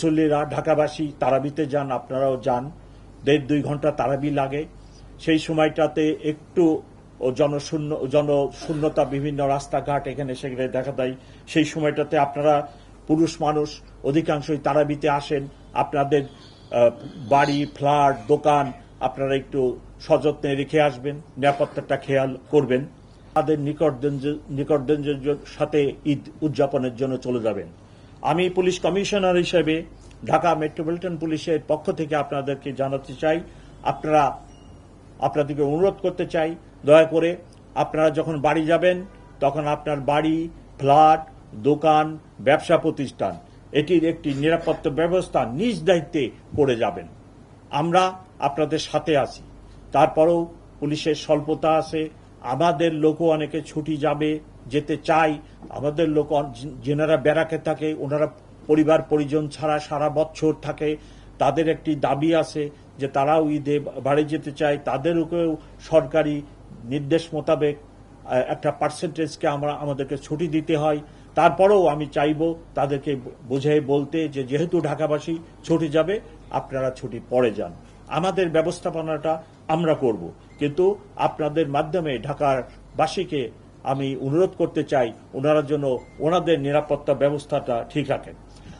মুসল্লিরা ঢাকাবাসী তারাবিতে যান, আপনারাও যান, 1.5-2 ঘন্টা তারাবি লাগে। সেই সময়টাতে একটু জনশূন্যতা বিভিন্ন রাস্তাঘাট এখানে সেখানে দেখা দেয়। সেই সময়টাতে আপনারা পুরুষ মানুষ অধিকাংশই তারাবিতে আসেন। আপনাদের বাড়ি, ফ্ল্যাট, দোকান আপনারা একটু সযত্নে রেখে আসবেন, নিরাপত্তাটা খেয়াল করবেন। তাদের নিকটদের সাথে ঈদ উদযাপনের জন্য চলে যাবেন। আমি পুলিশ কমিশনার হিসেবে ঢাকা মেট্রোপলিটন পুলিশের পক্ষ থেকে আপনাদেরকে জানাতে চাই, আপনাদেরকে অনুরোধ করতে চাই, দয়া করে আপনারা যখন বাড়ি যাবেন তখন আপনার বাড়ি, ফ্ল্যাট, দোকান, ব্যবসা প্রতিষ্ঠান এটির একটি নিরাপত্তা ব্যবস্থা নিজ দায়িত্বে করে যাবেন। আমরা আপনাদের সাথে আছি। তারপরেও পুলিশের স্বল্পতা আছে, আমাদের লোকও অনেকে ছুটি যেতে চাই। আমাদের লোক যেনারা ব্যারাকে থাকে ওনারা পরিবার পরিজন ছাড়া সারা বছর থাকে, তাদের একটি দাবি আছে যে তারাও ঈদে বাড়ি যেতে চায়। তাদেরকেও সরকারি নির্দেশ মোতাবেক একটা পার্সেন্টেজকে আমাদেরকে ছুটি দিতে হয়। তারপরেও আমি চাইব তাদেরকে বুঝিয়ে বলতে যে যেহেতু ঢাকাবাসী ছুটি যাবে, আপনারা ছুটি পরে যান। আমাদের ব্যবস্থাপনাটা আমরা করব, কিন্তু আপনাদের মাধ্যমে ঢাকার বাসীকে আমি অনুরোধ করতে চাই ওনারা যেন ওনাদের নিরাপত্তা ব্যবস্থাটা ঠিক রাখেন।